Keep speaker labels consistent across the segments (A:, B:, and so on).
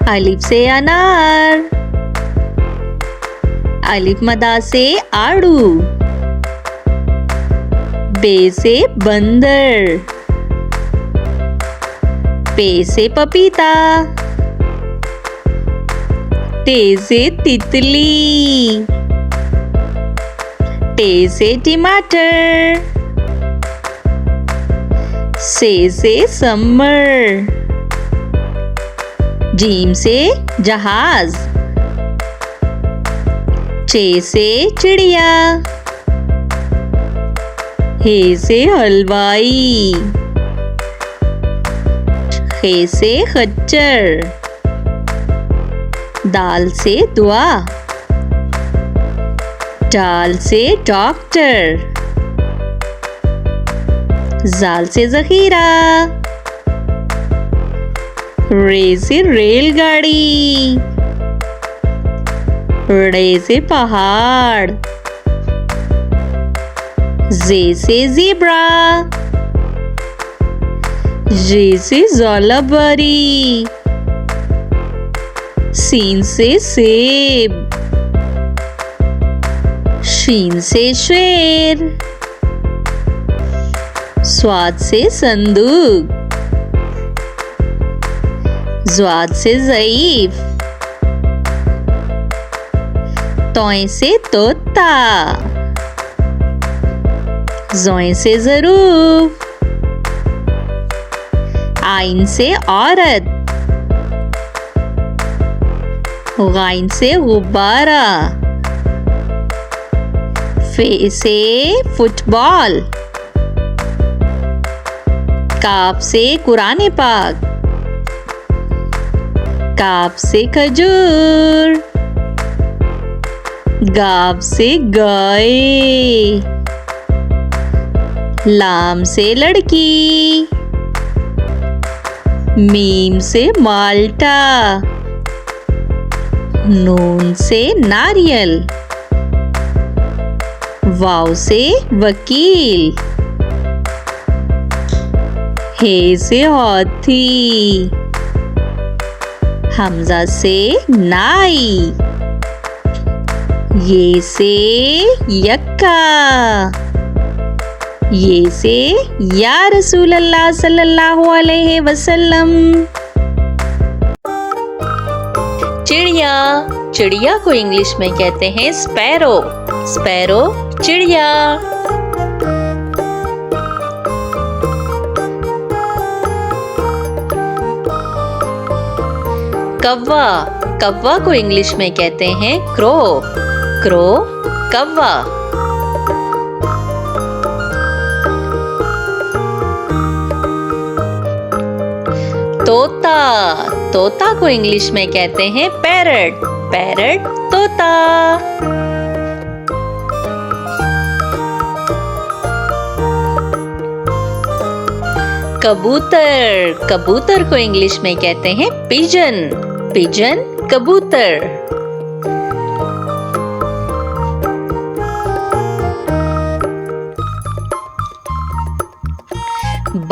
A: अलिफ से अनार, अलिफ मदा से आड़ू, बे से बंदर, पे से पपीता, ते से तितली, टे से टमाटर, से समर, जीम से जहाज, चे से चिड़िया, हे से हलवाई, खे से खच्चर, दाल से दुआ, डाल से डॉक्टर, जाल से जखीरा, रे से रेलगाड़ी, रे से पहाड़, जे से ज़ेब्रा, जे से ज़ोलाबारी, सीन से सेब, शीन से शेर, स्वाद से संदूक, ज़्वाद से ज़ईफ, तोय से तोता, ज़ोय से ज़रूफ, आइन से औरत, गाइन से गुब्बारा, फे से फुटबॉल, काफ से कुरान पाक, काफ से खजूर, गाफ से गाय, लाम से लड़की, मीम से माल्टा, नून से नारियल, वाव से वकील, हे से हाथी, हमजा से नाई, ये से यक्का, ये से या रसूल अल्लाह सल्लल्लाहु अलैहि वसल्लम। चिड़िया, चिड़िया को इंग्लिश में कहते हैं स्पैरो, स्पैरो चिड़िया। कौवा, कौवा को इंग्लिश में कहते हैं क्रो, क्रो कौवा। तोता, तोता को इंग्लिश में कहते हैं पैरट, पैरट तोता। कबूतर, कबूतर को इंग्लिश में कहते हैं पिजन, पिजन कबूतर।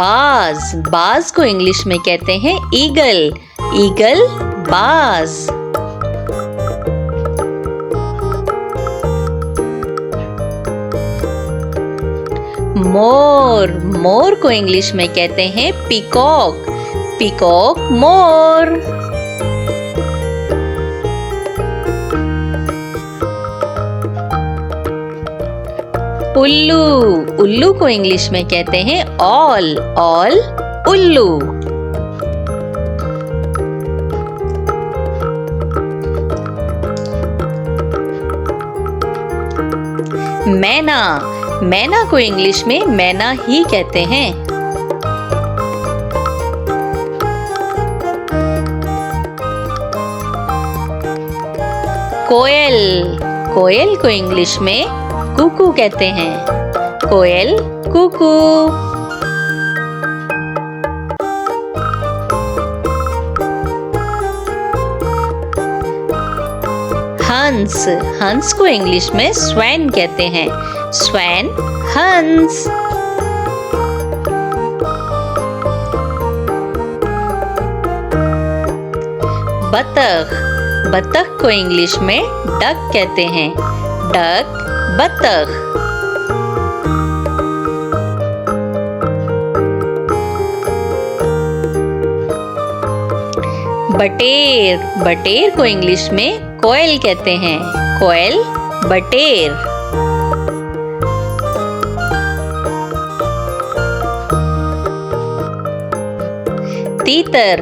A: बाज, बाज को इंग्लिश में कहते हैं ईगल, ईगल बाज। मोर, मोर को इंग्लिश में कहते हैं पीकॉक, पीकॉक मोर। उल्लू, उल्लू को इंग्लिश में कहते हैं ऑल, ऑल उल्लू। मैना, मैना को इंग्लिश में मैना ही कहते हैं। कोयल, कोयल को इंग्लिश में कुकू कहते हैं, कोयल कुकू। हंस, हंस को इंग्लिश में स्वैन कहते हैं, स्वैन हंस। बतख। बतख को इंग्लिश में डक कहते हैं। डक, बतख। बटेर। बटेर को इंग्लिश में कोयल कहते हैं। कोयल, बटेर। तीतर।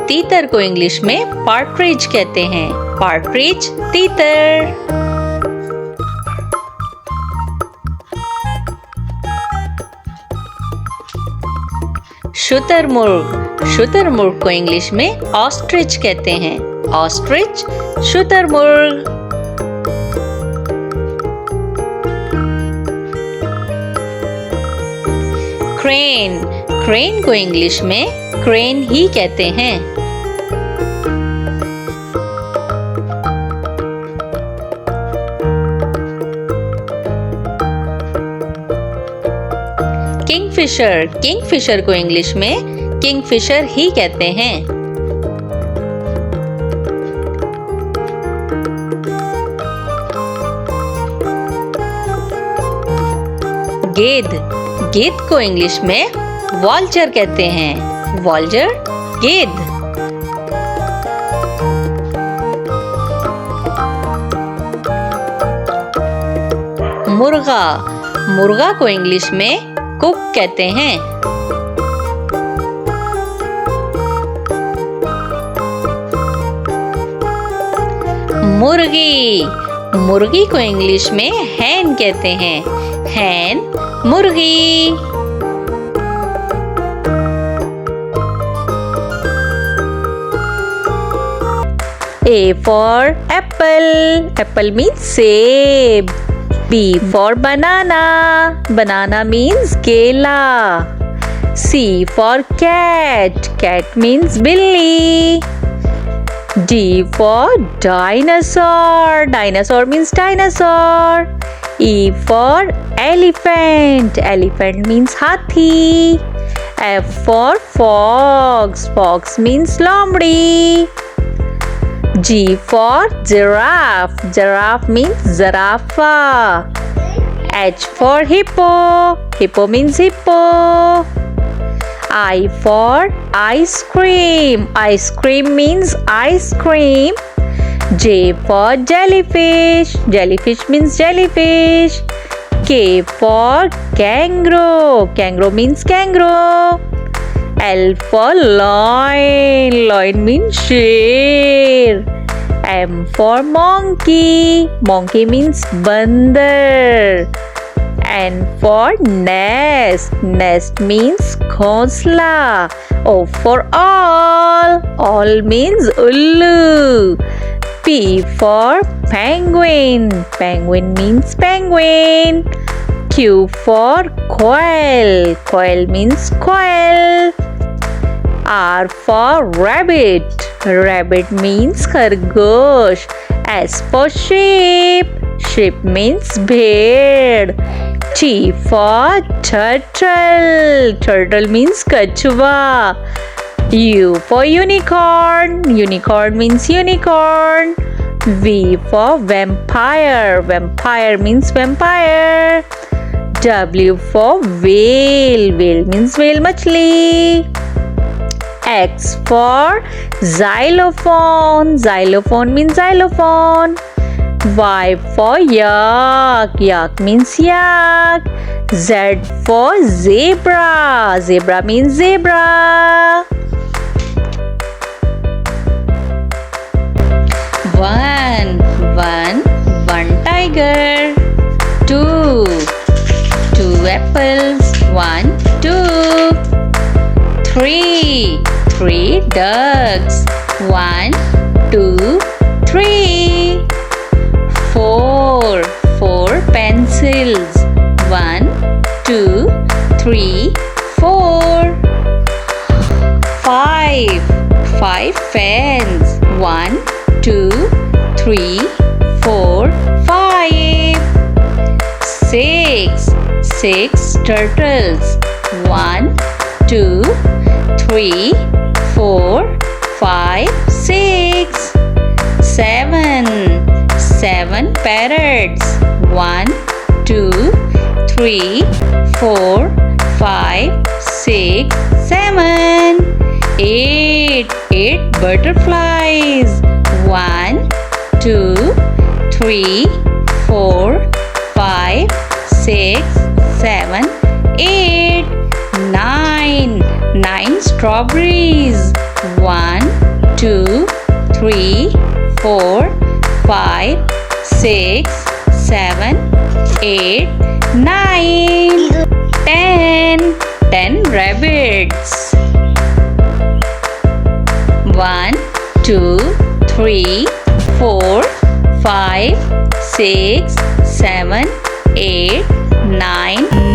A: तीतर को इंग्लिश में पार्ट्रिज कहते हैं। पार्ट्रिज, तीतर। शुतुरमुर्ग। शुतुरमुर्ग को इंग्लिश में ऑस्ट्रिच कहते हैं। ऑस्ट्रिच, शुतुरमुर्ग। क्रेन। क्रेन को इंग्लिश में क्रेन ही कहते हैं। किंगफिशर। किंगफिशर को इंग्लिश में किंगफिशर ही कहते हैं। गेंद। गेंद को इंग्लिश में वॉल्चर कहते हैं। वॉल्चर, गेंद। मुर्गा। मुर्गा को इंग्लिश में कुक कहते हैं। मुर्गी। मुर्गी को इंग्लिश में हैन कहते हैं। हैन, मुर्गी। A for apple. Apple means सेब. B for banana. Banana means केला. C for cat. Cat means बिल्ली. D for dinosaur. Dinosaur means dinosaur. E for elephant. Elephant means हाथी. F for fox. Fox means लोमड़ी. G for giraffe. Giraffe means zarafa. H for hippo. Hippo means hippo. I for ice cream. Ice cream means ice cream. J for jellyfish. Jellyfish means jellyfish. K for kangaroo. Kangaroo means kangaroo. L for lion. Lion means शेर. M for monkey. Monkey means बंदर. N for nest. Nest means घोंसला. O for all. All means उल्लू. P for penguin. Penguin means penguin. Q for quail. Quail means quail. R for rabbit. Rabbit means खरगोश. S for sheep. Sheep means भेड़. T for turtle. Turtle means कछुआ. U for unicorn. Unicorn means unicorn. V for vampire. Vampire means vampire. W for whale. Whale means whale मछली. X for xylophone. Xylophone means xylophone. Y for yak. Yak means yak. Z for zebra. Zebra means zebra. One tiger. Two apples. 1, 2. 3 ducks. 1, 2, 3. 4 pencils. 1, 2, 3, 4. 5 fans. 1, 2, 3, 4, 5. 6 turtles. 1, 2, 3, 4, 5, 6. 7 parrots. 1, 2, 3, 4, 5, 6, 7. 8 butterflies. 1, 2, 3, 4, 5, 6, 7, 8. 9 strawberries. 1, 2, 3, 4, 5, 6, 7, 8, 9. 10 rabbits. 1, 2, 3, 4, 5, 6, 7, 8, 9.